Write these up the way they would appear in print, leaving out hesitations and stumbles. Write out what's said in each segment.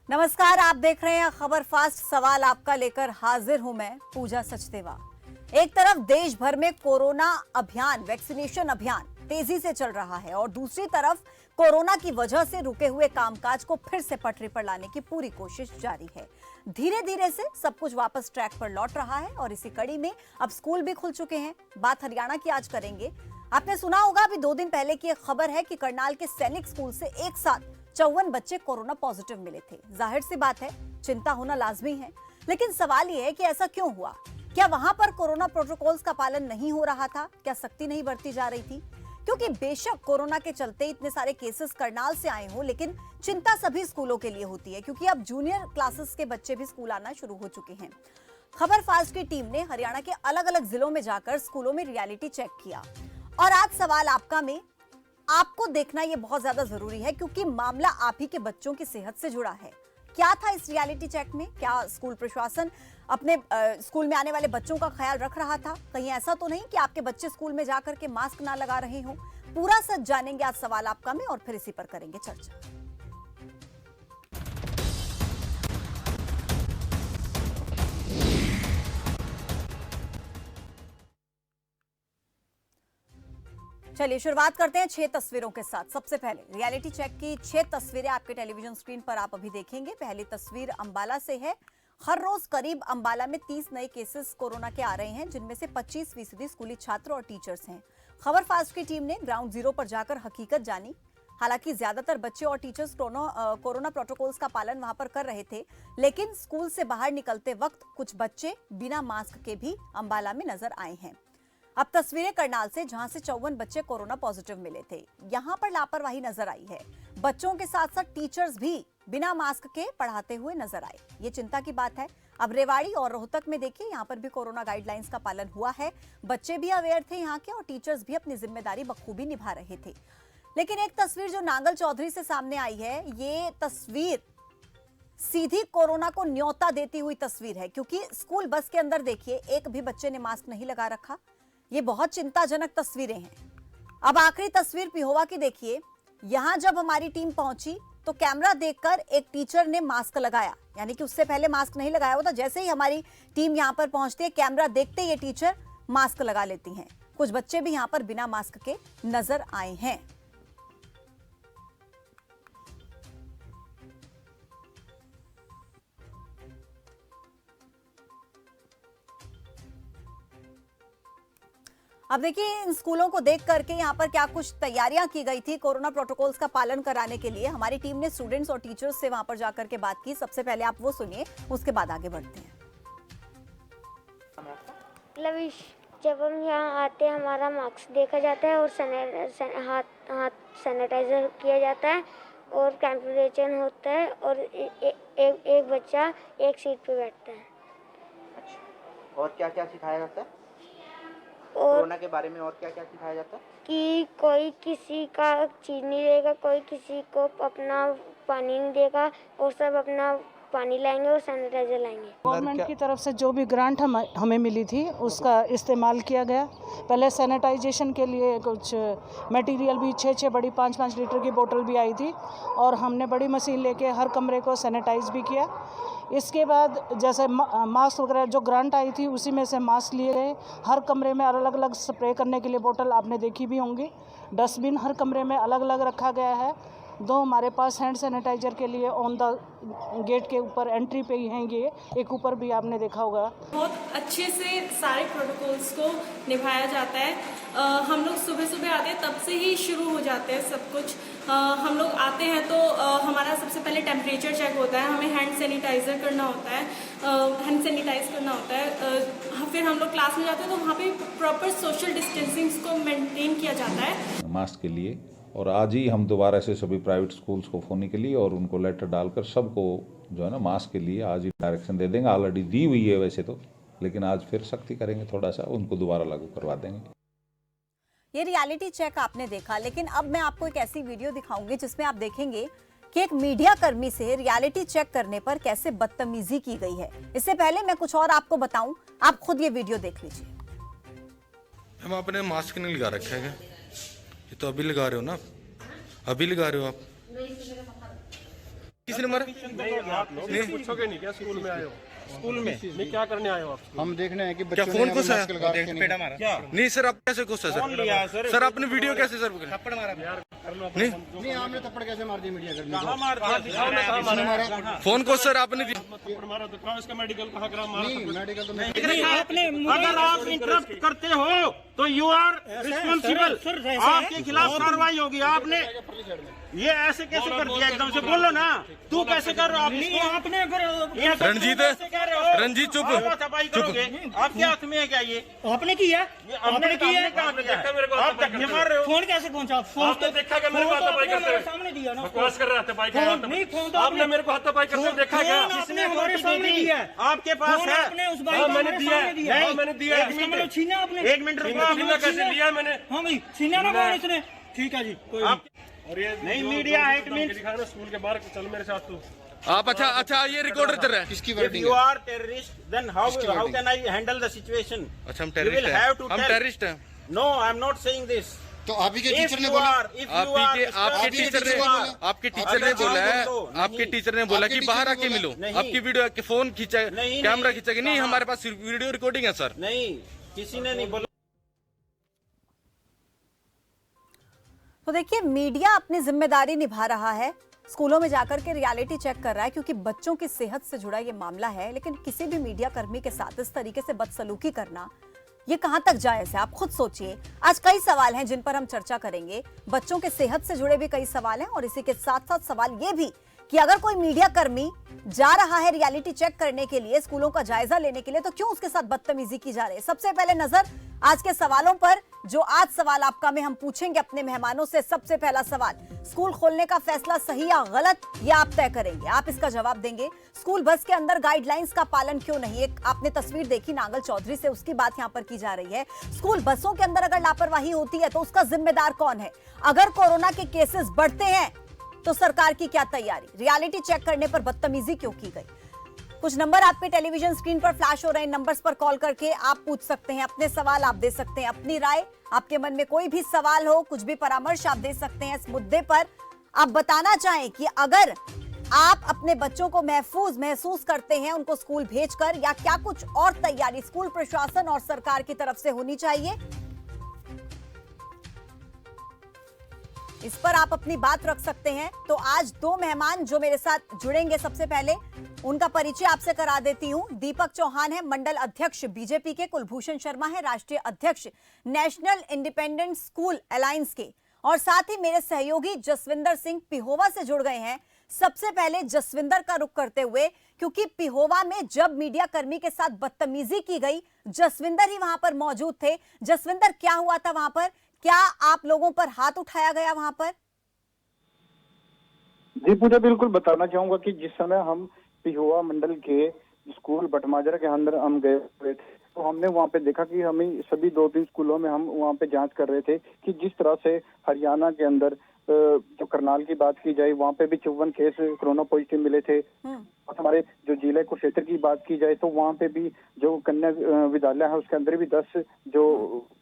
नमस्कार, आप देख रहे हैं खबर फास्ट। सवाल आपका लेकर हाजिर हूं मैं पूजा सचदेवा। एक तरफ देश भर में कोरोना अभियान, वैक्सीनेशन अभियान तेजी से चल रहा है और दूसरी तरफ कोरोना की वजह से रुके हुए कामकाज को फिर से पटरी पर लाने की पूरी कोशिश जारी है। धीरे धीरे से सब कुछ वापस ट्रैक पर लौट रहा है और इसी कड़ी में अब स्कूल भी खुल चुके हैं। बात हरियाणा की आज करेंगे। आपने सुना होगा, अभी 2 दिन पहले की एक खबर है कि करनाल के सैनिक स्कूल से एक साथ 54 बच्चे कोरोना पॉजिटिव मिले थे। जाहिर सी बात है, चिंता होना लाजमी है, लेकिन सवाल यह है कि ऐसा क्यों हुआ? क्या वहां पर कोरोना प्रोटोकॉल्स का पालन नहीं हो रहा था? क्या सख्ती नहीं बरती जा रही थी? क्योंकि बेशक कोरोना के चलते इतने सारे केसेस करनाल से आए हों, लेकिन चिंता सभी स्कूलों के लिए होती है, क्योंकि अब जूनियर क्लासेस के बच्चे भी स्कूल आना शुरू हो चुके हैं। खबर फास्ट की टीम ने हरियाणा के अलग अलग जिलों में जाकर स्कूलों में रियलिटी चेक किया और आज सवाल आपका में आपको देखना यह बहुत ज्यादा जरूरी है, क्योंकि मामला आप ही के बच्चों की सेहत से जुड़ा है। क्या था इस रियलिटी चेक में? क्या स्कूल प्रशासन अपने स्कूल में आने वाले बच्चों का ख्याल रख रहा था? कहीं ऐसा तो नहीं कि आपके बच्चे स्कूल में जाकर के मास्क ना लगा रहे हों? पूरा सच जानेंगे आज सवाल आपका में और फिर इसी पर करेंगे चर्चा। चलिए शुरुआत करते हैं 6 तस्वीरों के साथ। सबसे पहले रियलिटी चेक की 6 तस्वीरें आपके टेलीविजन स्क्रीन पर आप अभी देखेंगे। पहली तस्वीर अंबाला से है। हर रोज करीब अंबाला में 30 नए केसेस कोरोना के आ रहे हैं, जिनमें से 25% स्कूली छात्र और टीचर्स हैं। खबर फास्ट की टीम ने ग्राउंड जीरो पर जाकर हकीकत जानी। हालांकि ज्यादातर बच्चे और टीचर्स कोरोना प्रोटोकॉल्स का पालन वहां पर कर रहे थे, लेकिन स्कूल से बाहर निकलते वक्त कुछ बच्चे बिना मास्क के भी अंबाला में नजर आए हैं। अब तस्वीरें करनाल से, जहां से 54 बच्चे कोरोना पॉजिटिव मिले थे। यहां पर लापरवाही नजर आई है। बच्चों के साथ साथ टीचर्स भी बिना मास्क के पढ़ाते हुए नजर आए। ये चिंता की बात है। अब रेवाड़ी और रोहतक में देखिए, यहां पर भी कोरोना गाइडलाइंस का पालन हुआ है। बच्चे भी अवेयर थे यहाँ के और टीचर्स भी अपनी जिम्मेदारी बखूबी निभा रहे थे। लेकिन एक तस्वीर जो नांगल चौधरी से सामने आई है, ये तस्वीर सीधी कोरोना को न्योता देती हुई तस्वीर है, क्योंकि स्कूल बस के अंदर देखिए, एक भी बच्चे ने मास्क नहीं लगा रखा। ये बहुत चिंताजनक तस्वीरें हैं। अब आखिरी तस्वीर पिहोवा की देखिए। यहां जब हमारी टीम पहुंची तो कैमरा देखकर एक टीचर ने मास्क लगाया, यानी कि उससे पहले मास्क नहीं लगाया होता। जैसे ही हमारी टीम यहां पर पहुंचती है, कैमरा देखते ये टीचर मास्क लगा लेती हैं। कुछ बच्चे भी यहां पर बिना मास्क के नजर आए हैं। अब देखिए, इन स्कूलों को देख करके यहाँ पर क्या कुछ तैयारियां की गई थी कोरोना प्रोटोकॉल्स का पालन कराने के लिए। हमारी टीम ने स्टूडेंट्स और टीचर्स से वहां पर जाकर के बात की। सबसे पहले आप वो सुनिए, उसके बाद आगे बढ़ते हैं। लविश, जब हम यहाँ आते हैं हमारा मास्क देखा जाता है और हाथ सैनिटाइजर किया जाता है और टेम्परेचर होता है और एक बच्चा एक सीट पे बैठता है। अच्छा, और क्या क्या सिखाया जाता है और कोरोना के बारे में? और क्या क्या सिखाया जाता है? कि कोई किसी का चीज नहीं देगा, कोई किसी को अपना पानी नहीं देगा और सब अपना पानी लाएंगे और सैनिटाइजर लाएंगे। गवर्नमेंट की तरफ से जो भी ग्रांट हमें मिली थी उसका इस्तेमाल किया गया। पहले सैनिटाइजेशन के लिए कुछ मटेरियल भी 6 बड़ी 5 लीटर की बोतल भी आई थी और हमने बड़ी मशीन लेके हर कमरे को सैनिटाइज भी किया। इसके बाद जैसे मास्क वगैरह जो ग्रांट आई थी उसी में से मास्क लिए गए। हर कमरे में अलग अलग स्प्रे करने के लिए बोतल आपने देखी भी होंगी। डस्टबिन हर कमरे में अलग अलग रखा गया है। 2 हमारे पास हैंड सैनिटाइजर के लिए ऑन द गेट के ऊपर एंट्री पे ही हैं, ये एक ऊपर भी आपने देखा होगा। बहुत अच्छे से सारे प्रोटोकॉल्स को निभाया जाता है। हम लोग सुबह सुबह आते हैं, तब से ही शुरू हो जाते हैं सब कुछ। हम लोग आते हैं तो हमारा सबसे पहले टेम्परेचर चेक होता है, हमें हैंड सैनिटाइज करना होता है। फिर हम लोग क्लास में जाते हैं तो वहाँ पे प्रॉपर सोशल डिस्टेंसिंग को मेंटेन किया जाता है मास्क के लिए। और आज ही हम दोबारा से सभी प्राइवेट स्कूल्स को फ़ोन के लिए और उनको लेटर डालकर सबको जो है ना मास्क के लिए आज ही डायरेक्शन दे देंगे। ऑलरेडी दी हुई है वैसे तो, लेकिन आज फिर सख्ती करेंगे, थोड़ा सा उनको दोबारा लागू करवा देंगे। ये रियलिटी चेक आपने देखा, लेकिन अब मैं आपको एक ऐसी वीडियो दिखाऊंगी जिसमें आप देखेंगे कि एक मीडिया कर्मी से रियलिटी चेक करने पर कैसे बदतमीजी की गई है। इससे पहले मैं कुछ और आपको बताऊं, आप खुद ये वीडियो देख लीजिए। हम आपने मास्क नहीं लगा रखा है, ये तो अभी लगा रहे हो ना, अभी लगा रहे हो आप। किसी ने मारा? पूछोगे नहीं क्या स्कूल में आए हो? स्कूल में नहीं क्या करने आए हो आप? हम देखने हैं कि क्या बच्चों फोन ने को सर मास्क लगा के नहीं- क्या नहीं सर, आप कैसे गुस्सा सर? सर आपने वीडियो कैसे सर पकड़ा? थप्पड़ मारा यार? नहीं आपने थप्पड़ कैसे मार दी मीडिया कर्मी को? कहाँ मार दिखाओ ना कहाँ मारा? फोन को सर आपने दिया? थप्पड़ मारा तो कहाँ इसका मेडिकल कहाँ करा मारा? नहीं मेडिकल तो नहीं। अगर आप इंटरप्ट करते हो तो यू आर रिस्पॉन्सिबल, आपके खिलाफ कार्रवाई होगी। आपने ये ऐसे कैसे कर दिया? एकदम से बोलो ना, तू कैसे कर रहे हो? आप इसको आपने अगर रंजीत रंजीत चुप करोगे, आपके हाथ में है क्या? ये आपने किया? आपने किया? आप धक्के मार रहे हो। फोन कैसे पहुंचा? फोन तो देखा क्या? मेरे को हाथापाई करते हुए सामने दिया ना। बकवास कर रहे हाथापाई का? नहीं, फोन तो आपने मेरे को हाथापाई करते हुए देखा क्या? किसने हमारे सामने दिया? आपके पास है? मैंने दिया, मैंने दिया। एक मिनट रुको, कैसे लिया मैंने? हाँ भाई छीना ना कौन इसने? ठीक है जी, कोई और ये नहीं मीडिया है, इट मींस दिखाना स्कूल के बाहर चल मेरे साथ तू। आप अच्छा ये रिकॉर्डर कर रहे हैं? किसकी If वर्डिंग you है? are terrorist, then how can I handle the situation? अच्छा हम You will terrorist have to हैं, हम tell. टेररिस्ट हैं। No, I am not saying this. तो आप ही के If टीचर ने you बोला। are, if you are, आपके आपके टीचर ने टीचर ने आपके टीचर ने बोला है, आपके टीचर ने बोला आपके कि बाहर टीचर ने आके बोला। मिलो, नहीं। आपकी वीडियो के फोन खींचा, नहीं, कैमरा नहीं। खींचा, नहीं कहाँ? हमारे पास वीडियो रिकॉर्डिंग है सर। नहीं, किसी ने नहीं बोला। तो देखिए, मीडिया अपनी जिम्मेदारी निभा रहा है, स्कूलों में जाकर के रियलिटी चेक कर रहा है, क्योंकि बच्चों की सेहत से जुड़ा ये मामला है। लेकिन किसी भी मीडिया कर्मी के साथ इस तरीके से बदसलूकी करना, ये कहां तक जायज है? आप खुद सोचिए। आज कई सवाल हैं जिन पर हम चर्चा करेंगे। बच्चों के सेहत से जुड़े भी कई सवाल हैं, और इसी के साथ साथ सवाल ये भी कि अगर कोई मीडिया कर्मी जा रहा है रियलिटी चेक करने के लिए, स्कूलों का जायजा लेने के लिए, तो क्यों उसके साथ बदतमीजी की जा रही है? सबसे पहले नजर आज के सवालों पर, जो आज सवाल आपका में हम पूछेंगे अपने मेहमानों से। सबसे पहला सवाल, स्कूल खोलने का फैसला सही या गलत, ये आप तय करेंगे, आप इसका जवाब देंगे। स्कूल बस के अंदर गाइडलाइंस का पालन क्यों नहीं? एक आपने तस्वीर देखी नांगल चौधरी से, उसकी बात यहां पर की जा रही है। स्कूल बसों के अंदर अगर लापरवाही होती है तो उसका जिम्मेदार कौन है? अगर कोरोना के केसेस बढ़ते हैं तो सरकार की क्या तैयारी? रियलिटी चेक करने पर बदतमीजी क्यों की गई? कुछ नंबर आपके टेलीविजन स्क्रीन पर फ्लैश हो रहे हैं, नंबर्स पर कॉल करके आप पूछ सकते हैं, अपने सवाल आप दे सकते हैं, अपनी राय, आपके मन में कोई भी सवाल हो, कुछ भी परामर्श आप दे सकते हैं इस मुद्दे पर। आप बताना चाहें कि अगर आप अपने बच्चों को महफूज महसूस करते हैं उनको स्कूल भेजकर, या क्या कुछ और तैयारी स्कूल प्रशासन और सरकार की तरफ से होनी चाहिए, इस पर आप अपनी बात रख सकते हैं। तो आज दो मेहमान जो मेरे साथ जुड़ेंगे, सबसे पहले उनका परिचय आपसे करा देती हूं। दीपक चौहान है मंडल अध्यक्ष बीजेपी के, कुलभूषण शर्मा है राष्ट्रीय अध्यक्ष नेशनल इंडिपेंडेंट स्कूल अलायंस के, और साथ ही मेरे सहयोगी जसविंदर सिंह पिहोवा से जुड़ गए हैं। सबसे पहले जसविंदर का रुख करते हुए, क्योंकि पिहोवा में जब मीडिया कर्मी के साथ बदतमीजी की गई, जसविंदर ही वहां पर मौजूद थे। जसविंदर, क्या हुआ था वहां पर? क्या आप लोगों पर हाथ उठाया गया वहां पर? जी पूजा, बिल्कुल बताना चाहूंगा कि जिस समय हम पिहोवा मंडल के स्कूल बटमाजरा के अंदर हम गए हुए थे, तो हमने वहां पे देखा कि हमें सभी 2-3 स्कूलों में हम वहां पे जांच कर रहे थे कि जिस तरह से हरियाणा के अंदर जो करनाल की बात की जाए, वहां पे भी 54 केस कोरोना पॉजिटिव मिले थे। और हमारे जो जिले कुरुक्षेत्र की बात की जाए तो वहां पे भी जो कन्या विद्यालय है उसके अंदर भी 10 जो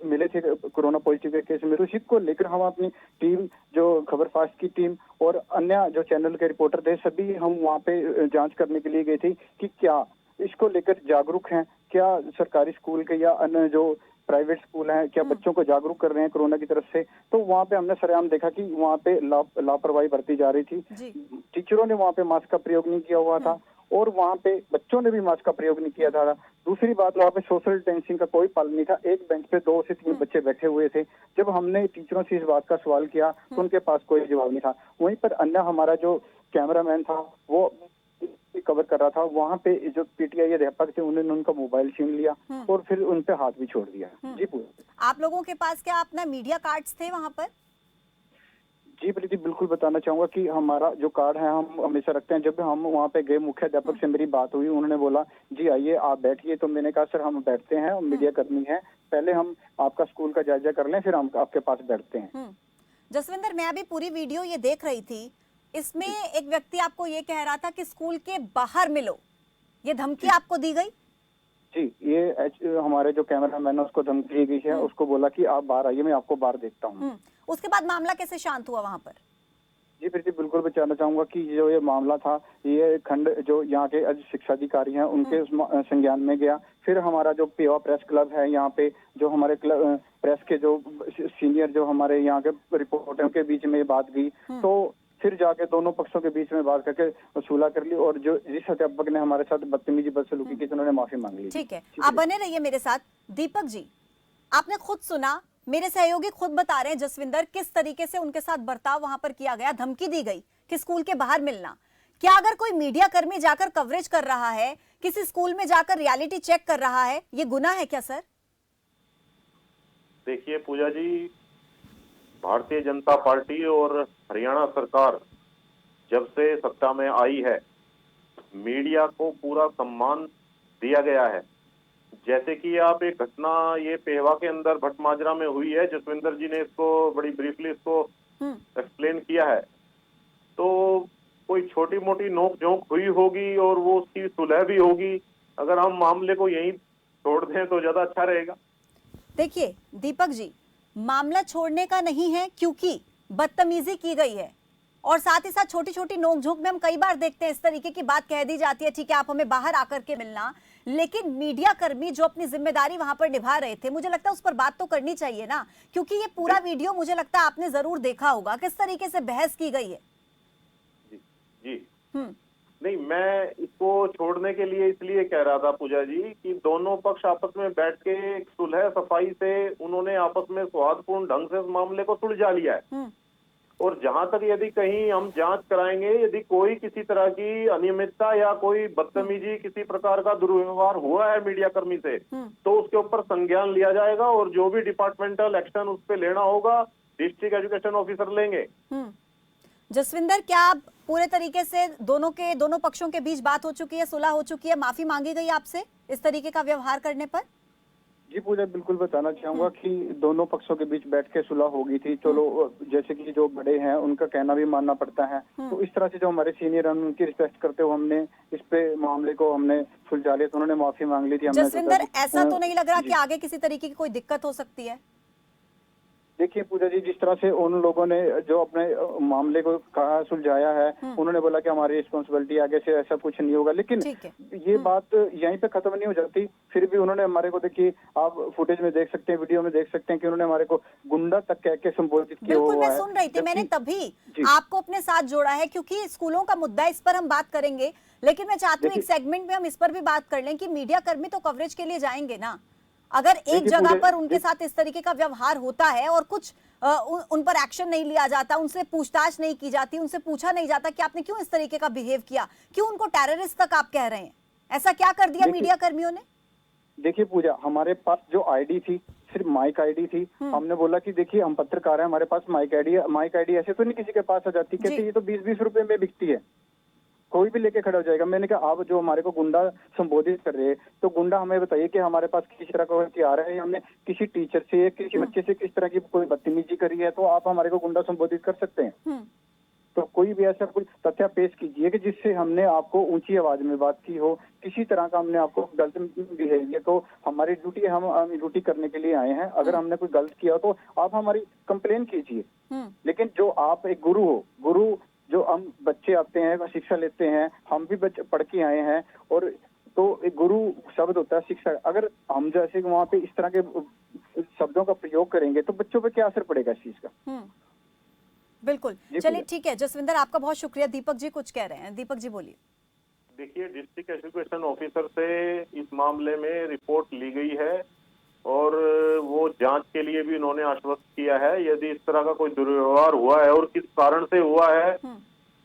मिले थे कोरोना पॉजिटिव के केस में। तो इसी को लेकर हम अपनी टीम, जो खबर फास्ट की टीम और अन्य जो चैनल के रिपोर्टर थे, सभी हम वहां पे जांच करने के लिए गए थे कि क्या इसको लेकर जागरूक हैं, क्या सरकारी स्कूल के या अन्य जो प्राइवेट स्कूल हैं, क्या बच्चों को जागरूक कर रहे हैं कोरोना की तरफ से। तो वहाँ पे हमने सरेआम देखा कि वहाँ पे लापरवाही बरती जा रही थी। टीचरों ने वहाँ पे मास्क का प्रयोग नहीं किया हुआ था, और वहाँ पे बच्चों ने भी मास्क का प्रयोग नहीं किया था। दूसरी बात, वहाँ पे सोशल डिस्टेंसिंग का कोई पालन नहीं था। एक बेंच पे 2 से 3 बच्चे बैठे हुए थे। जब हमने टीचरों से इस बात का सवाल किया तो उनके पास कोई जवाब नहीं था। वहीं पर अन्य हमारा जो कैमरामैन था वो कवर कर रहा था, वहाँ पे जो पीटीआई अध्यापक थे उन्होंने उनका मोबाइल छीन लिया और फिर उन पे हाथ भी छोड़ दिया। जी पूरा। आप लोगों के पास क्या अपना मीडिया कार्ड्स थे वहाँ पर? जी प्रीति, बिल्कुल बताना चाहूंगा कि हमारा जो कार्ड है हम हमेशा रखते हैं। जब हम वहाँ पे गए, मुख्य अध्यापक से मेरी बात हुई, उन्होंने बोला जी आइए आप बैठिए। तो मैंने कहा सर हम बैठते हैं, हम मीडिया कर्मी हैं, पहले हम आपका स्कूल का जायजा कर लें, फिर हम आपके पास बैठते हैं। जसविंदर, मैं अभी पूरी वीडियो ये देख रही थी, इसमें एक व्यक्ति आपको ये कह रहा था कि स्कूल के बाहर मिलो, ये धमकी आपको दी गई? जी, ये हमारे जो कैमरामैन है उसको धमकी दी गई है, उसको बोला कि आप बाहर आइए, मैं आपको बाहर देखता हूँ। उसके बाद मामला कैसे शांत हुआ वहां पर? जी फिर से बिल्कुल बताना चाहूंगा कि जो ये मामला था, ये खंड जो यहाँ के शिक्षा अधिकारी हैं उनके संज्ञान में गया। फिर हमारा जो पेवा प्रेस क्लब है, यहाँ पे जो हमारे प्रेस के जो सीनियर जो हमारे यहाँ के रिपोर्टरों के बीच में बात गई, तो फिर जाके दोनों पक्षों के बीच में बात करके सुलह कर ली, और जो जिस अध्यापक ने हमारे साथ बदतमीजी बदसलूकी की, उन्होंने माफी मांग ली। ठीक है, आप बने रहिए मेरे साथ। दीपक जी, आपने खुद सुना, मेरे सहयोगी खुद बता रहे हैं जसविंदर, किस तरीके से उनके साथ बर्ताव वहां पर किया गया, धमकी दी गई कि स्कूल के बाहर मिलना। क्या अगर कोई मीडिया कर्मी जाकर कवरेज कर रहा है, किसी स्कूल में जाकर रियलिटी चेक कर रहा है, ये गुनाह है क्या सर? देखिए पूजा जी, भारतीय जनता पार्टी और हरियाणा सरकार जब से सत्ता में आई है, मीडिया को पूरा सम्मान दिया गया है। जैसे कि आप एक घटना ये पेहवा के अंदर भटमाजरा में हुई है, जसविंदर जी ने इसको बड़ी ब्रीफली इसको एक्सप्लेन किया है, तो कोई छोटी मोटी नोक झोंक हुई होगी और वो उसकी सुलह भी होगी। अगर हम मामले को यहीं छोड़ दें तो ज्यादा अच्छा रहेगा। देखिए दीपक जी, मामला छोड़ने का नहीं है, क्योंकि बदतमीजी की गई है और साथ ही साथ छोटी छोटी नोकझोंक में हम कई बार देखते हैं इस तरीके की बात कह दी जाती है, ठीक है आप हमें बाहर आकर के मिलना, लेकिन मीडिया कर्मी जो अपनी जिम्मेदारी वहां पर निभा रहे थे, मुझे लगता है उस पर बात तो करनी चाहिए ना, क्योंकि ये पूरा वीडियो मुझे लगता है आपने जरूर देखा होगा किस तरीके से बहस की गई है। जी नहीं, मैं इसको छोड़ने के लिए इसलिए कह रहा था पूजा जी कि दोनों पक्ष आपस में बैठ के सुलह सफाई से उन्होंने आपस में सौहार्दपूर्ण ढंग से इस मामले को सुलझा लिया है। और जहां तक यदि कहीं हम जांच कराएंगे, यदि कोई किसी तरह की अनियमितता या कोई बदतमीजी, किसी प्रकार का दुर्व्यवहार हुआ है मीडिया कर्मी से, तो उसके ऊपर संज्ञान लिया जाएगा और जो भी डिपार्टमेंटल एक्शन उस पर लेना होगा डिस्ट्रिक्ट एजुकेशन ऑफिसर लेंगे। जसविंदर, क्या आप पूरे तरीके से दोनों पक्षों के बीच बात हो चुकी है, सुलह हो चुकी है, माफी मांगी गई आपसे इस तरीके का व्यवहार करने पर? जी पूजा, बिल्कुल बताना चाहूंगा कि दोनों पक्षों के बीच बैठ के सुलह हो गई थी। चलो जैसे कि जो बड़े हैं उनका कहना भी मानना पड़ता है, तो इस तरह से जो हमारे सीनियर हैं उनकी रिस्पेक्ट करते हुए हमने इस पे मामले को हमने सुलझा लिया, तो उन्होंने माफी मांग ली थी। जसविंदर, ऐसा तो नहीं लग रहा कि आगे किसी तरीके की कोई दिक्कत हो सकती है? देखिए पूजा जी, जिस तरह से उन लोगों ने जो अपने मामले को कहा सुलझाया है, उन्होंने बोला कि हमारी रिस्पॉन्सिबिलिटी, आगे से ऐसा कुछ नहीं होगा, लेकिन ये बात यहीं पे खत्म नहीं हो जाती। फिर भी उन्होंने हमारे को, देखिए आप फुटेज में देख सकते हैं, वीडियो में देख सकते हैं कि उन्होंने हमारे को गुंडा तक कह के संबोधित किया हुआ है। बिल्कुल, मैं सुन रही थी, मैंने तभी आपको अपने साथ जोड़ा है क्योंकि स्कूलों का मुद्दा, इस पर हम बात करेंगे, लेकिन मैं चाहती हूँ एक सेगमेंट में हम इस पर भी बात कर लें कि मीडिया कर्मी तो कवरेज के लिए जाएंगे ना, अगर एक जगह पर उनके साथ इस तरीके का व्यवहार होता है और कुछ उन पर एक्शन नहीं लिया जाता, उनसे पूछताछ नहीं की जाती, उनसे पूछा नहीं जाता कि आपने क्यों इस तरीके का बिहेव किया, क्यों उनको टेररिस्ट तक आप कह रहे हैं, ऐसा क्या कर दिया मीडिया कर्मियों ने? देखिए पूजा, हमारे पास जो आईडी थी सिर्फ माइक आईडी थी। हमने बोला कि देखिए हम पत्रकार हैं, हमारे पास माइक आईडी है, माइक आईडी ऐसे तो नहीं किसी के पास आ जाती, कहते ये तो 20-20 रुपए में बिकती है, कोई भी लेके खड़ा हो जाएगा। मैंने कहा आप जो हमारे को गुंडा संबोधित कर रहे हैं, तो गुंडा हमें बताइए कि हमारे पास किस तरह का हथियार है, हमने किसी टीचर से, किसी बच्चे से किस तरह की कोई बदतमीजी करी है, तो आप हमारे को गुंडा संबोधित कर सकते हैं। तो कोई भी ऐसा कुछ तथ्य पेश कीजिए कि जिससे हमने आपको ऊंची आवाज में बात की हो, किसी तरह का हमने आपको गलत बिहेवियर, तो हमारी ड्यूटी, हम ड्यूटी करने के लिए आए हैं, अगर हमने कोई गलत किया तो आप हमारी कंप्लेन कीजिए। लेकिन जो आप एक गुरु हो, गुरु जो हम बच्चे आते हैं शिक्षा लेते हैं, हम भी बच्चे पढ़ के आए हैं, और तो एक गुरु शब्द होता है शिक्षा, अगर हम जैसे वहाँ पे इस तरह के शब्दों का प्रयोग करेंगे तो बच्चों पे क्या असर पड़ेगा इस चीज का? बिल्कुल, चलिए ठीक है जसविंदर, आपका बहुत शुक्रिया। दीपक जी कुछ कह रहे हैं, दीपक जी बोलिए। देखिए, डिस्ट्रिक्ट एजुकेशन ऑफिसर से इस मामले में रिपोर्ट ली गई है और वो जांच के लिए भी उन्होंने आश्वस्त किया है। यदि इस तरह का कोई दुर्व्यवहार हुआ है और किस कारण से हुआ है,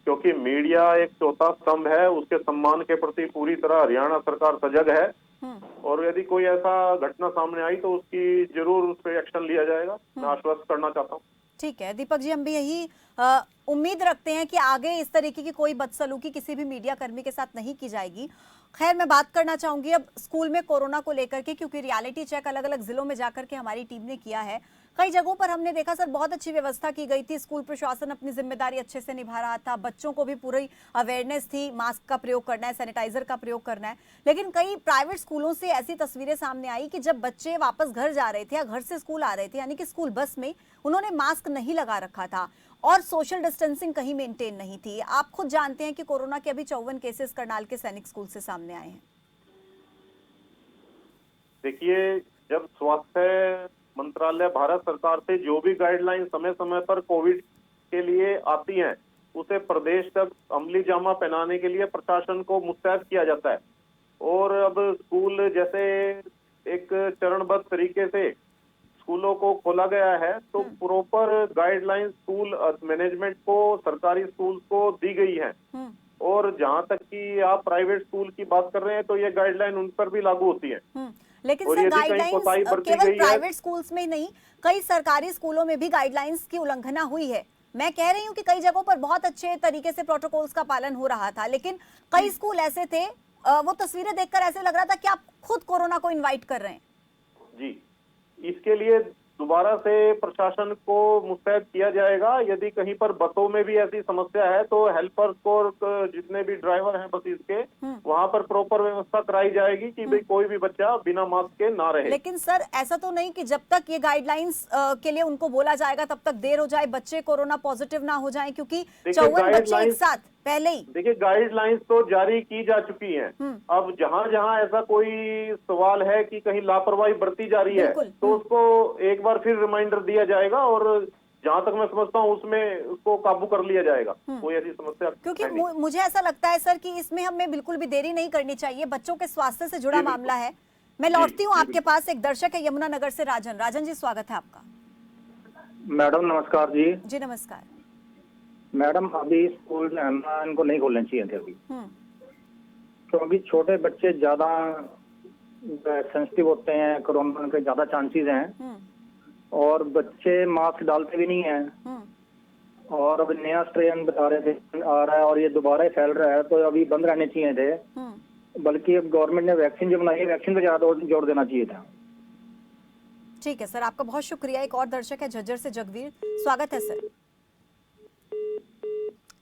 क्योंकि मीडिया एक चौथा स्तंभ है, उसके सम्मान के प्रति पूरी तरह हरियाणा सरकार सजग है, और यदि कोई ऐसा घटना सामने आई तो उसकी जरूर उस पर एक्शन लिया जाएगा, मैं आश्वस्त करना चाहता हूँ। ठीक है दीपक जी, हम भी यही उम्मीद रखते हैं कि आगे इस तरीके की कोई बदसलूकी किसी भी मीडिया कर्मी के साथ नहीं की जाएगी। खैर, मैं बात करना चाहूंगी अब स्कूल में कोरोना को लेकर के, क्योंकि रियलिटी चेक अलग अलग जिलों में जाकर के हमारी टीम ने किया है। कई जगहों पर हमने देखा सर, बहुत अच्छी व्यवस्था की गई थी, स्कूल प्रशासन अपनी जिम्मेदारी अच्छे से निभा रहा था, बच्चों को भी पूरी अवेयरनेस थी, मास्क का प्रयोग करना है, सैनिटाइजर का प्रयोग करना है। लेकिन कई प्राइवेट स्कूलों से ऐसी तस्वीरें सामने आई कि जब बच्चे वापस घर जा रहे थे या घर से स्कूल आ रहे थे, यानी कि स्कूल बस में, उन्होंने मास्क नहीं लगा रखा था और सोशल डिस्टेंसिंग कहीं मेंटेन नहीं थी। आप खुद जानते हैं कि कोरोना के अभी 54 केसेस करनाल के सैनिक स्कूल से सामने आए हैं। देखिए, जब स्वास्थ्य मंत्रालय भारत सरकार से जो भी गाइडलाइन समय समय पर कोविड के लिए आती हैं, उसे प्रदेश तक अमली जामा पहनाने के लिए प्रशासन को मुस्तैद किया जाता है। और अब स्कूल जैसे एक चरणबद्ध तरीके से स्कूलों को खोला गया है, तो प्रॉपर गाइडलाइन स्कूल मैनेजमेंट को, सरकारी स्कूल को दी गई है। और जहां तक कि आप प्राइवेट स्कूल की बात कर रहे हैं, तो ये गाइडलाइन उन पर भी लागू होती है। लेकिन सर गाइडलाइंस केवल प्राइवेट स्कूल्स में नहीं, कई सरकारी स्कूलों में भी गाइडलाइंस की उल्लंघना हुई है। मैं कह रही हूँ कि कई जगहों पर बहुत अच्छे तरीके से प्रोटोकॉल्स का पालन हो रहा था, लेकिन कई स्कूल ऐसे थे, वो तस्वीरें देखकर ऐसे लग रहा था कि आप खुद कोरोना को इनवाइट कर रहे हैं। जी, इसके लिए दोबारा से प्रशासन को मुस्तैद किया जाएगा। यदि कहीं पर बसों में भी ऐसी समस्या है, तो हेल्पर्स को, जितने भी ड्राइवर हैं बसेस के, वहां पर प्रॉपर व्यवस्था कराई जाएगी कि भाई कोई भी बच्चा बिना मास्क के ना रहे। लेकिन सर ऐसा तो नहीं कि जब तक ये गाइडलाइंस के लिए उनको बोला जाएगा तब तक देर हो जाए, बच्चे कोरोना पॉजिटिव ना हो जाएं, क्योंकि 54 बच्चे एक साथ पहले ही। देखिए, गाइडलाइंस तो जारी की जा चुकी हैं। अब जहां जहां ऐसा कोई सवाल है कि कहीं लापरवाही बरती जा रही है, तो उसको एक बार फिर रिमाइंडर दिया जाएगा, और जहां तक मैं समझता हूं उसमें उसको काबू कर लिया जाएगा। कोई ऐसी समस्या क्योंकि मुझे ऐसा लगता है सर कि इसमें हमें बिल्कुल भी देरी नहीं करनी चाहिए, बच्चों के स्वास्थ्य से जुड़ा मामला है। मैं लौटती हूँ आपके पास, एक दर्शक है यमुनानगर से, राजन जी स्वागत है आपका। मैडम नमस्कार जी। जी नमस्कार मैडम, अभी स्कूल इनको नहीं खोलने चाहिए थे अभी, क्योंकि छोटे बच्चे ज्यादा सेंसिटिव होते हैं, कोरोना के ज्यादा चांसेस हैं, और बच्चे मास्क डालते भी नहीं हैं। और अब नया स्ट्रेन बता रहे थे आ रहा है, और ये दोबारा फैल रहा है, तो अभी बंद रहने चाहिए थे। बल्कि अब गवर्नमेंट ने वैक्सीन जो बनाई है, वैक्सीन पे ज्यादा जोर देना चाहिए था। ठीक है सर, आपका बहुत शुक्रिया। एक और दर्शक है झज्जर से, जगवीर, स्वागत है सर।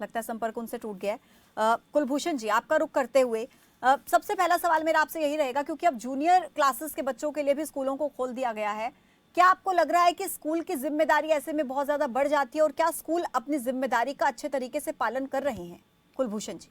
लगता है संपर्क उनसे टूट गया है। कुलभूषण जी, आपका रुख करते हुए सबसे पहला सवाल मेरा आपसे यही रहेगा, क्योंकि अब जूनियर क्लासेस के बच्चों के लिए भी स्कूलों को खोल दिया गया है, क्या आपको लग रहा है कि स्कूल की जिम्मेदारी ऐसे में बहुत ज्यादा बढ़ जाती है, और क्या स्कूल अपनी जिम्मेदारी का अच्छे तरीके से पालन कर रहे हैं? कुलभूषण जी।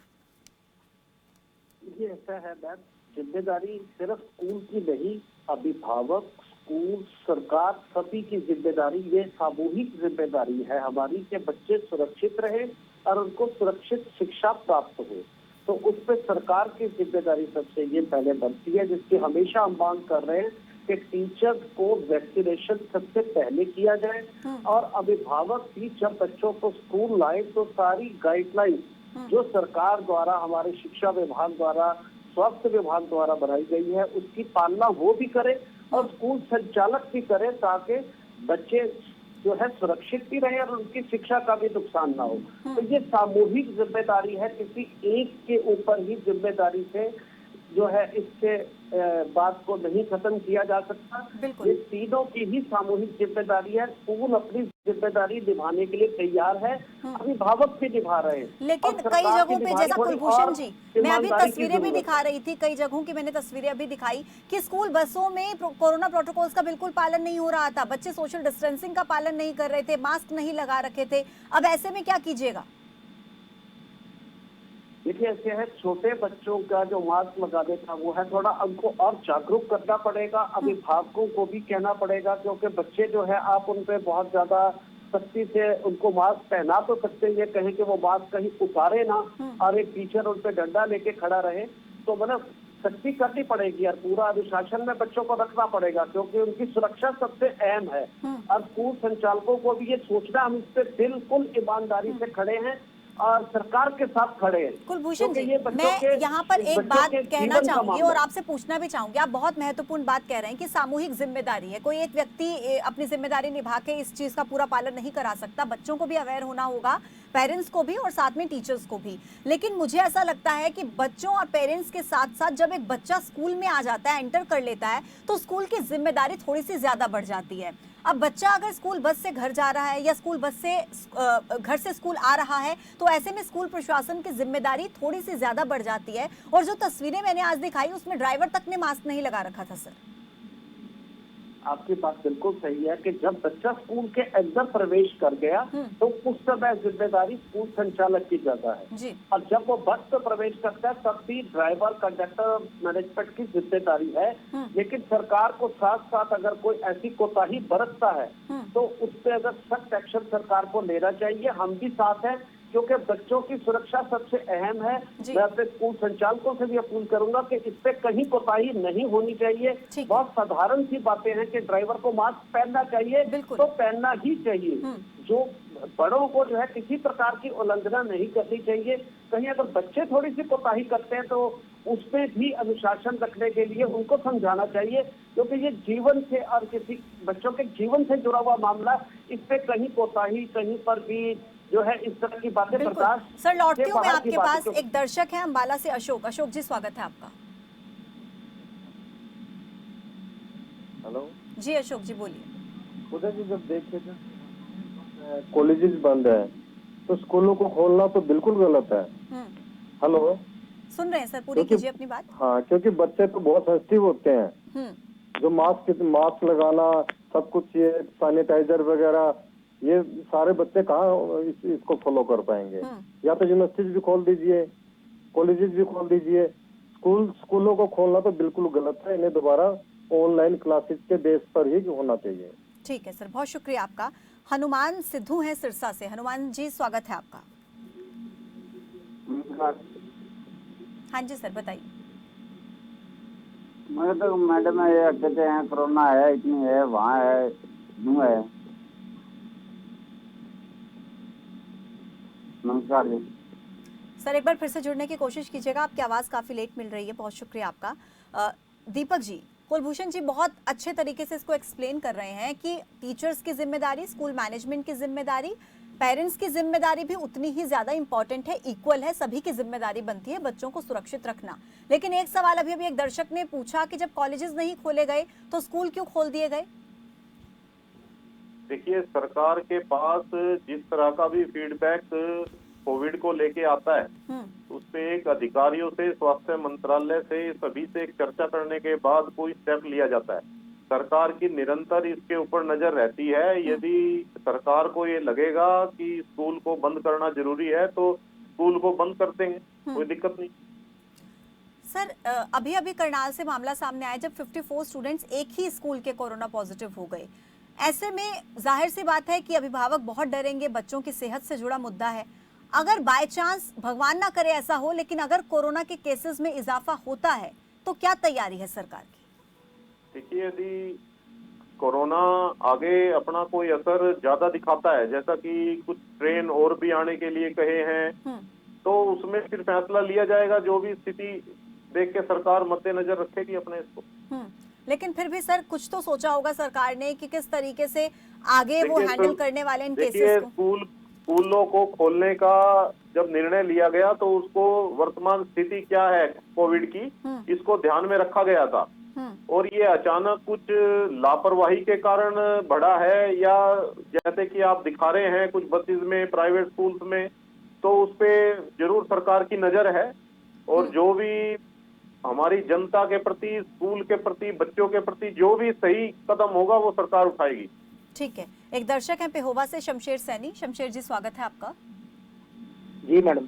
ये ऐसा है मैम, जिम्मेदारी सिर्फ स्कूल की नहीं, अभिभावक, स्कूल, सरकार, सभी की जिम्मेदारी, ये सामूहिक जिम्मेदारी है हमारी कि बच्चे सुरक्षित रहे और उनको सुरक्षित शिक्षा प्राप्त हो। तो उस पर सरकार की जिम्मेदारी सबसे ये पहले बनती है, जिसकी हमेशा हम मांग कर रहे हैं कि टीचर्स को वैक्सीनेशन सबसे पहले किया जाए, और अभिभावक भी जब बच्चों को स्कूल लाए तो सारी गाइडलाइन जो सरकार द्वारा, हमारे शिक्षा विभाग द्वारा, स्वास्थ्य विभाग द्वारा बनाई गई है, उसकी पालना वो भी करे और स्कूल संचालक भी करे, ताकि बच्चे जो है सुरक्षित भी रहे और उनकी शिक्षा का भी नुकसान ना हो। तो ये सामूहिक जिम्मेदारी है, किसी एक के ऊपर ही जिम्मेदारी से जो है इसके बात को नहीं खत्म किया जा सकता। ये तीनों की ही सामूहिक जिम्मेदारी है। स्कूल अपनी जिम्मेदारी निभाने के लिए तैयार है, अभिभावक भी निभा रहे हैं। लेकिन कई जगहों पे, जैसा कुलभूषण जी, मैं अभी तस्वीरें भी दिखा रही थी, कई जगहों की मैंने तस्वीरें अभी दिखाई कि स्कूल बसों में कोरोना प्रोटोकॉल्स का बिल्कुल पालन नहीं हो रहा था, बच्चे सोशल डिस्टेंसिंग का पालन नहीं कर रहे थे, मास्क नहीं लगा रखे थे। अब ऐसे में क्या कीजिएगा? देखिए, ऐसे है, छोटे बच्चों का जो मास्क लगाने था वो है, थोड़ा उनको और जागरूक करना पड़ेगा, अभिभावकों को भी कहना पड़ेगा, क्योंकि बच्चे जो है आप उन पे बहुत ज्यादा सख्ती से उनको मास्क पहना तो सकते हैं, ये कहें कि वो मास्क कहीं उतारे ना, और एक टीचर उन पे डंडा लेके खड़ा रहे, तो मतलब सख्ती करनी पड़ेगी और पूरा अनुशासन में बच्चों को रखना पड़ेगा, क्योंकि उनकी सुरक्षा सबसे अहम है। और स्कूल संचालकों को भी ये सोचना, हम इस पे बिल्कुल ईमानदारी से खड़े हैं और सरकार के साथ खड़े हैं। कुलभूषण जी, मैं यहाँ पर एक बात कहना चाहूंगी और आपसे पूछना भी चाहूंगी, आप बहुत महत्वपूर्ण बात कह रहे हैं कि सामूहिक जिम्मेदारी है, कोई एक व्यक्ति अपनी जिम्मेदारी निभा के इस चीज का पूरा पालन नहीं करा सकता, बच्चों को भी अवेयर होना होगा, पेरेंट्स को भी और साथ में टीचर्स को भी। लेकिन मुझे ऐसा लगता है कि बच्चों और पेरेंट्स के साथ साथ जब एक बच्चा स्कूल में आ जाता है, एंटर कर लेता है, तो स्कूल की जिम्मेदारी थोड़ी सी ज्यादा बढ़ जाती है। अब बच्चा अगर स्कूल बस से घर जा रहा है या स्कूल बस से घर से स्कूल आ रहा है, तो ऐसे में स्कूल प्रशासन की जिम्मेदारी थोड़ी सी ज्यादा बढ़ जाती है। और जो तस्वीरें मैंने आज दिखाई उसमें ड्राइवर तक ने मास्क नहीं लगा रखा था सर। आपकी बात बिल्कुल सही है कि जब बच्चा स्कूल के अंदर प्रवेश कर गया तो उस समय जिम्मेदारी स्कूल संचालक की ज्यादा है जी। और जब वो बस में प्रवेश करता है तब भी ड्राइवर, कंडक्टर, मैनेजमेंट की जिम्मेदारी है। लेकिन सरकार को साथ साथ अगर कोई ऐसी कोताही बरतता है तो उस पर अगर सख्त एक्शन सरकार को लेना चाहिए। हम भी साथ हैं क्योंकि बच्चों की सुरक्षा सबसे अहम है। मैं अपने स्कूल संचालकों से भी अपील करूंगा कि इस पे कहीं कोताही नहीं होनी चाहिए। बहुत साधारण सी बातें हैं कि ड्राइवर को मास्क पहनना चाहिए तो पहनना ही चाहिए। जो बड़ों को जो है किसी प्रकार की उल्लंघना नहीं करनी चाहिए। कहीं अगर बच्चे थोड़ी सी कोताही करते हैं तो उसमें भी अनुशासन रखने के लिए उनको समझाना चाहिए, क्योंकि ये जीवन से और किसी बच्चों के जीवन से जुड़ा हुआ मामला, इस पे कहीं कोताही कहीं पर भी जो है इस तरह की बातें बर्दाश्त। सर लौटती हूँ मैं आपके पास, एक दर्शक है अंबाला से अशोक। अशोक जी स्वागत है आपका। हेलो जी अशोक जी बोलिए। उधर जी जब देखे कॉलेजेस बंद है तो स्कूलों को खोलना तो बिल्कुल गलत है। हेलो सुन रहे हैं सर, पूरी कीजिए अपनी बात। हाँ, क्योंकि बच्चे तो बहुत सेंसिटिव होते हैं। जो मास्क लगाना सब कुछ, ये सैनिटाइजर वगैरह, ये सारे बच्चे कहाँ इसको फॉलो कर पाएंगे। या तो यूनिवर्सिटीज भी खोल दीजिए, कॉलेजेस भी खोल दीजिए, स्कूलों को खोलना तो बिल्कुल गलत है। इन्हें दोबारा ऑनलाइन क्लासेस के बेस पर ही होना चाहिए। ठीक है सर, बहुत शुक्रिया आपका। हनुमान सिद्धू है सिरसा से। हनुमान जी स्वागत है आपका। हाँ जी सर बताइए। मैं तो मैडम ये कहते हैं कोरोना है, इतनी है, वहाँ है, यूँ है। नमस्कार जी सर, एक बार फिर से जुड़ने की कोशिश कीजिएगा, आपकी आवाज़ काफ़ी लेट मिल रही है। बहुत शुक्रिया आपका। दीपक जी, कुलभूषण जी बहुत अच्छे तरीके से इसको एक्सप्लेन कर रहे हैं कि टीचर्स की जिम्मेदारी, स्कूल मैनेजमेंट की जिम्मेदारी, पेरेंट्स की जिम्मेदारी भी उतनी ही ज्यादा इंपॉर्टेंट है, इक्वल है। सभी की जिम्मेदारी बनती है बच्चों को सुरक्षित रखना। लेकिन एक सवाल अभी एक दर्शक ने पूछा कि जब कॉलेजेस नहीं खोले गए तो स्कूल क्यों खोल दिए गए? देखिए, सरकार के पास जिस तरह का भी फीडबैक कोविड को लेके आता है उस पे एक अधिकारियों से, स्वास्थ्य मंत्रालय से, सभी से एक चर्चा करने के बाद कोई स्टेप लिया जाता है। सरकार की निरंतर इसके ऊपर नजर रहती है। यदि सरकार को ये लगेगा कि स्कूल को बंद करना जरूरी है तो स्कूल को बंद कर देंगे, कोई दिक्कत नहीं। सर अभी अभी करनाल से मामला सामने आया जब 54 स्टूडेंट्स एक ही स्कूल के कोरोना पॉजिटिव हो गए। ऐसे में जाहिर सी बात है कि अभिभावक बहुत डरेंगे, बच्चों की सेहत से जुड़ा मुद्दा है। अगर बाय चांस, भगवान ना करे ऐसा हो, लेकिन अगर कोरोना के केसेस में इजाफा होता है तो क्या तैयारी है सरकार की? देखिए, यदि कोरोना आगे अपना कोई असर ज्यादा दिखाता है, जैसा कि कुछ ट्रेन और भी आने के लिए कहे हैं, तो उसमें फिर फैसला लिया जाएगा। जो भी स्थिति देख के सरकार मद्देनजर रखेगी अपने इसको। लेकिन फिर भी सर कुछ तो सोचा होगा सरकार ने कि किस तरीके से आगे वो हैंडल करने वाले इन केसेस को। स्कूलों को खोलने का जब निर्णय लिया गया तो उसको वर्तमान स्थिति क्या है कोविड की, इसको ध्यान में रखा गया था। और ये अचानक कुछ लापरवाही के कारण बढ़ा है, या जैसे कि आप दिखा रहे हैं कुछ बसेस में, प्राइवेट स्कूल्स में, तो उस पे जरूर सरकार की नजर है। और जो भी हमारी जनता के प्रति, स्कूल के प्रति, बच्चों के प्रति जो भी सही कदम होगा वो सरकार उठाएगी। ठीक है, एक दर्शक है पेहोवा से, शमशेर सैनी। शमशेर जी स्वागत है आपका। जी मैडम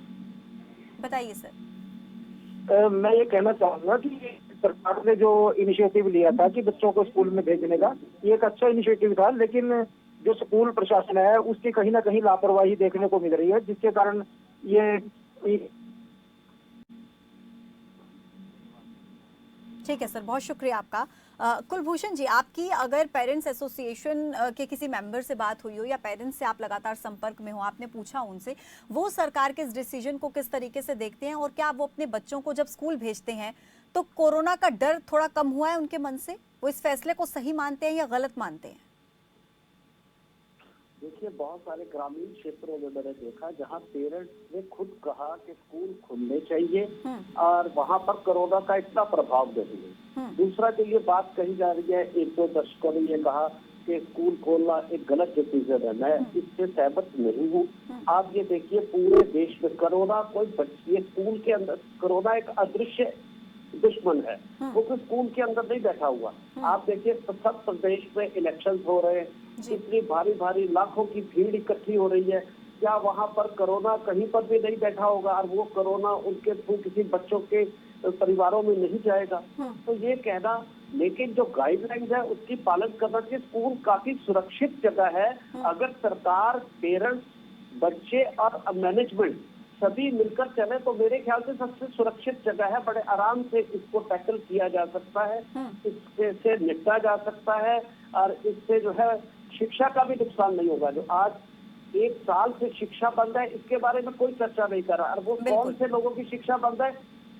बताइए सर। मैं ये कहना चाहूंगा कि सरकार ने जो इनिशिएटिव लिया था कि बच्चों को स्कूल में भेजने का, ये एक अच्छा इनिशिएटिव था। लेकिन जो स्कूल प्रशासन है उसकी कहीं ना कहीं लापरवाही देखने को मिल रही है, जिसके कारण ये ठीक है सर, बहुत शुक्रिया आपका। कुलभूषण जी, आपकी अगर पेरेंट्स एसोसिएशन के किसी मेंबर से बात हुई हो या पेरेंट्स से आप लगातार संपर्क में हो, आपने पूछा उनसे, वो सरकार के इस डिसीजन को किस तरीके से देखते हैं, और क्या वो अपने बच्चों को जब स्कूल भेजते हैं तो कोरोना का डर थोड़ा कम हुआ है उनके मन से? वो इस फैसले को सही मानते हैं या गलत मानते हैं? देखिए, बहुत सारे ग्रामीण क्षेत्रों में मैंने देखा जहां पेरेंट्स ने खुद कहा कि स्कूल खुलने चाहिए और वहां पर कोरोना का इतना प्रभाव नहीं है। दूसरा जो ये बात कही जा रही है, एक दो दर्शकों ने ये कहा कि स्कूल खोलना एक गलत डिसीजन है, मैं इससे सहमत नहीं हूँ। आप ये देखिए, पूरे देश में कोरोना कोई बच्चे स्कूल के अंदर, कोरोना एक अदृश्य दुश्मन है, वो कोई स्कूल के अंदर नहीं बैठा हुआ। आप देखिए सब प्रदेश में इलेक्शन हो रहे हैं, इतनी भारी भारी लाखों की भीड़ इकट्ठी हो रही है, क्या वहाँ पर कोरोना कहीं पर भी नहीं बैठा होगा और वो कोरोना उनके थ्रू किसी बच्चों के परिवारों में नहीं जाएगा? तो ये कहना, लेकिन जो गाइडलाइंस है उसकी पालन करना चाहिए। स्कूल काफी सुरक्षित जगह है, अगर सरकार, पेरेंट्स, बच्चे और मैनेजमेंट सभी मिलकर चले तो मेरे ख्याल से सबसे सुरक्षित जगह है। बड़े आराम से इसको टैकल किया जा सकता है, इससे निपटा जा सकता है और इससे जो है शिक्षा का भी नुकसान नहीं होगा। जो आज 1 साल से शिक्षा बंद है, इसके बारे में कोई चर्चा नहीं कर रहा। और वो कौन से लोगों की शिक्षा बंद है?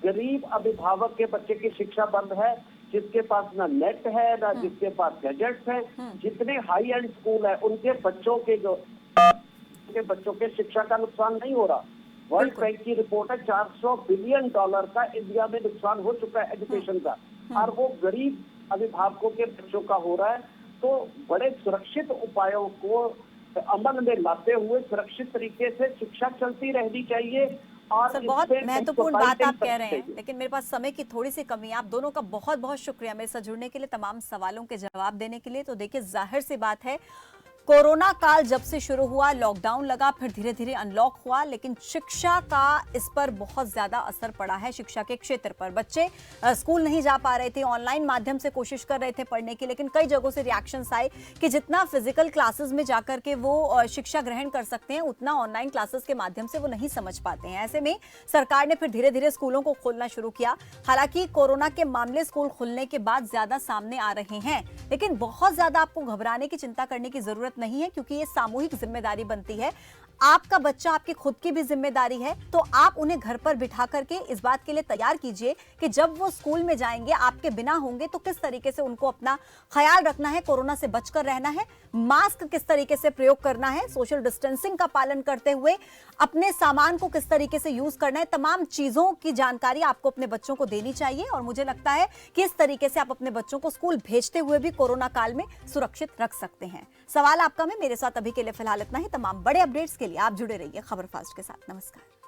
गरीब अभिभावक के बच्चे की शिक्षा बंद है, जिसके पास ना नेट है ना जिसके पास गैजेट्स है। जितने हाई एंड स्कूल है उनके बच्चों के शिक्षा का नुकसान नहीं हो रहा। वर्ल्ड बैंक की रिपोर्ट है, $400 बिलियन का इंडिया में नुकसान हो चुका है एजुकेशन का, और वो गरीब अभिभावकों के बच्चों का हो रहा है। तो बड़े सुरक्षित उपायों को अमल में लाते हुए सुरक्षित तरीके से शिक्षा चलती रहनी चाहिए। और सर, बहुत महत्वपूर्ण बात आप कह रहे हैं, लेकिन मेरे पास समय की थोड़ी सी कमी है। आप दोनों का बहुत बहुत शुक्रिया मेरे साथ जुड़ने के लिए, तमाम सवालों के जवाब देने के लिए। तो देखिए, जाहिर सी बात है, कोरोना काल जब से शुरू हुआ, लॉकडाउन लगा, फिर धीरे धीरे अनलॉक हुआ, लेकिन शिक्षा का इस पर बहुत ज्यादा असर पड़ा है। शिक्षा के क्षेत्र पर बच्चे स्कूल नहीं जा पा रहे थे, ऑनलाइन माध्यम से कोशिश कर रहे थे पढ़ने की, लेकिन कई जगहों से रिएक्शंस आए कि जितना फिजिकल क्लासेस में जाकर के वो शिक्षा ग्रहण कर सकते हैं, उतना ऑनलाइन क्लासेस के माध्यम से वो नहीं समझ पाते हैं। ऐसे में सरकार ने फिर धीरे धीरे स्कूलों को खोलना शुरू किया। हालांकि कोरोना के मामले स्कूल खुलने के बाद ज्यादा सामने आ रहे हैं, लेकिन बहुत ज्यादा आपको घबराने की, चिंता करने की जरूरत नहीं है, क्योंकि ये सामूहिक जिम्मेदारी बनती है। आपका बच्चा आपकी खुद की भी जिम्मेदारी है, तो आप उन्हें घर पर बिठा करके इस बात के लिए तैयार कीजिए कि जब वो स्कूल में जाएंगे, आपके बिना होंगे, तो किस तरीके से उनको अपना ख्याल रखना है, कोरोना से बचकर रहना है, मास्क किस तरीके से प्रयोग करना है, सोशल डिस्टेंसिंग का पालन करते हुए अपने सामान को किस तरीके से यूज करना है, तमाम चीजों की जानकारी आपको अपने बच्चों को देनी चाहिए। और मुझे लगता है कि इस तरीके से आप अपने बच्चों को स्कूल भेजते हुए भी कोरोना काल में सुरक्षित रख सकते हैं। सवाल आपका में, मेरे साथ अभी के लिए फिलहाल इतना ही। तमाम बड़े अपडेट्स के लिए आप जुड़े रहिए खबर फास्ट के साथ। नमस्कार।